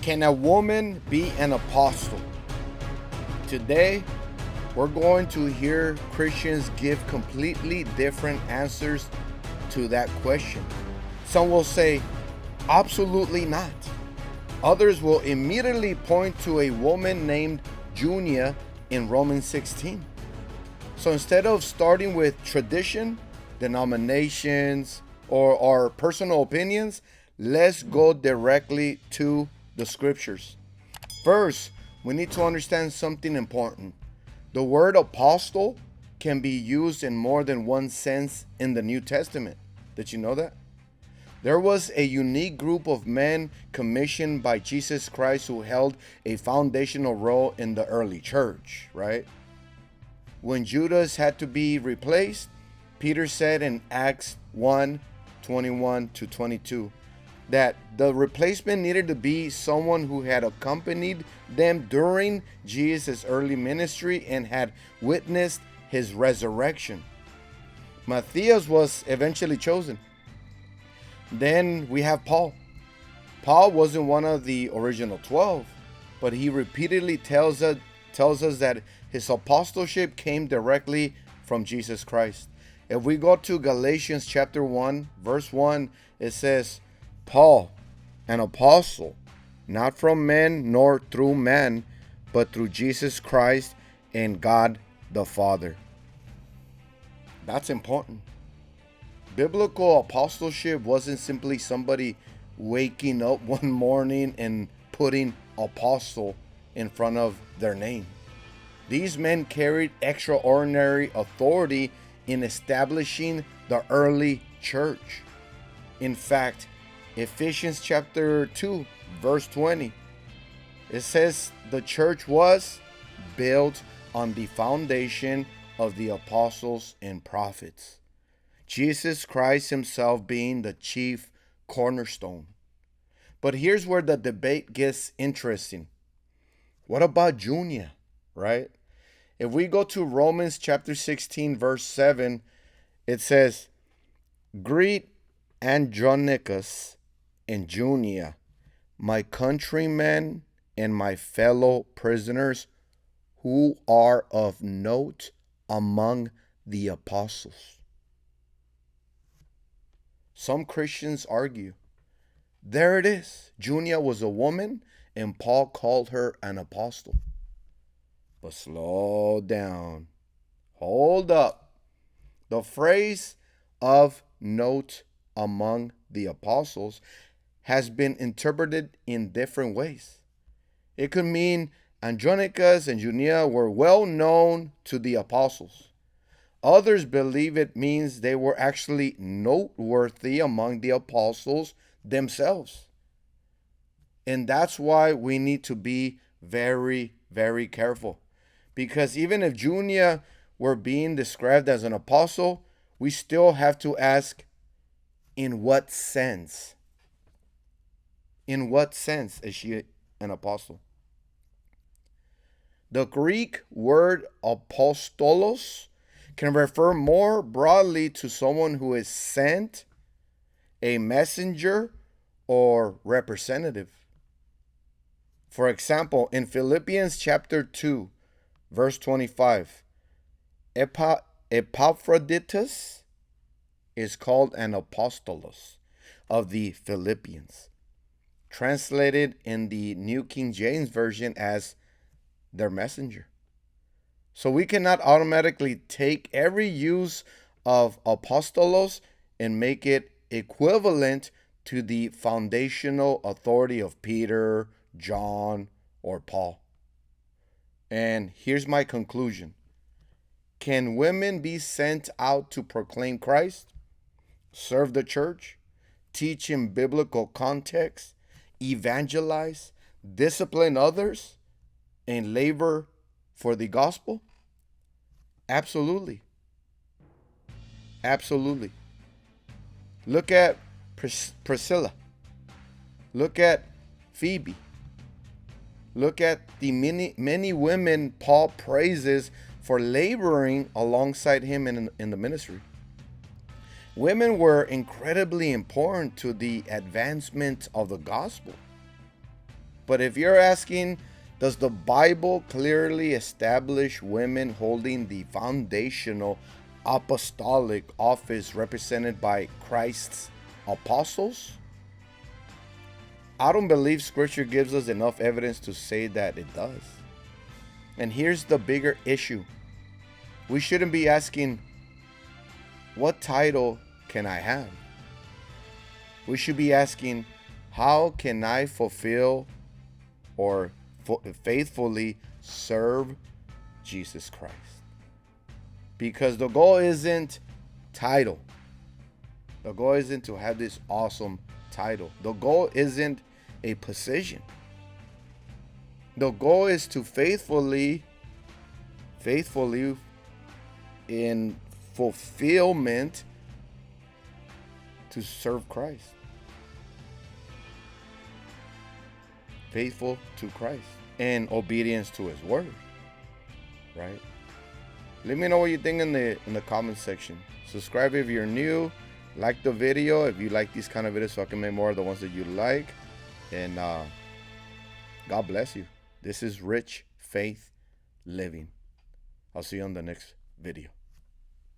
Can a woman be an apostle? Today, we're going to hear Christians give completely different answers to that question. Some will say, absolutely not. Others will immediately point to a woman named Junia in Romans 16. So instead of starting with tradition, denominations, or our personal opinions, let's go directly to the scriptures. First, we need to understand something important. The word apostle can be used in more than one sense in the New Testament. Did you know that? There was a unique group of men commissioned by Jesus Christ who held a foundational role in the early church, right? When Judas had to be replaced, Peter said in Acts 1:21-22 that the replacement needed to be someone who had accompanied them during Jesus' early ministry and had witnessed his resurrection. Matthias was eventually chosen. Then we have Paul. Paul wasn't one of the original 12, but he repeatedly tells us that his apostleship came directly from Jesus Christ. If we go to Galatians chapter 1, verse 1, it says, Paul, an apostle, not from men nor through man, but through Jesus Christ and God the Father. That's important. Biblical apostleship wasn't simply somebody waking up one morning and putting apostle in front of their name. These men carried extraordinary authority in establishing the early church. In fact, Ephesians chapter 2, verse 20, it says the church was built on the foundation of the apostles and prophets, Jesus Christ himself being the chief cornerstone. But here's where the debate gets interesting. What about Junia, right? If we go to Romans chapter 16, verse 7, it says, Greet Andronicus and Junia, my countrymen and my fellow prisoners, who are of note among the apostles. Some Christians argue, there it is. Junia was a woman and Paul called her an apostle. But slow down. Hold up. The phrase of note among the apostles has been interpreted in different ways. It could mean Andronicus and Junia were well known to the apostles. Others believe it means they were actually noteworthy among the apostles themselves. And that's why we need to be very, very careful. Because even if Junia were being described as an apostle, we still have to ask, in what sense? In what sense is she an apostle? The Greek word apostolos can refer more broadly to someone who is sent, a messenger, or representative. For example, in Philippians chapter 2, verse 25, Epaphroditus is called an apostolos of the Philippians, translated in the New King James Version as their messenger. So we cannot automatically take every use of apostolos and make it equivalent to the foundational authority of Peter, John, or Paul. And here's my conclusion. Can women be sent out to proclaim Christ, serve the church, teach in biblical context, evangelize, discipline others, and labor for the gospel? Absolutely. Absolutely. Look at Priscilla. Look at Phoebe. Look at the many women Paul praises for laboring alongside him in the ministry. Women were incredibly important to the advancement of the gospel. But if you're asking, does the Bible clearly establish women holding the foundational apostolic office represented by Christ's apostles? I don't believe Scripture gives us enough evidence to say that it does. And here's the bigger issue. We shouldn't be asking, what title can I have? We should be asking, how can I fulfill or faithfully serve Jesus Christ? Because the goal isn't title. The goal isn't to have this awesome title. The goal isn't a position. The goal is to faithfully in fulfillment to serve Christ. Faithful to Christ and obedience to his word, right? Let me know what you think in the comment section. Subscribe if you're new. Like the video if you like these kind of videos, so I can make more of the ones that you like. And God bless you. This is Rich Faith Living. I'll see you on the next video.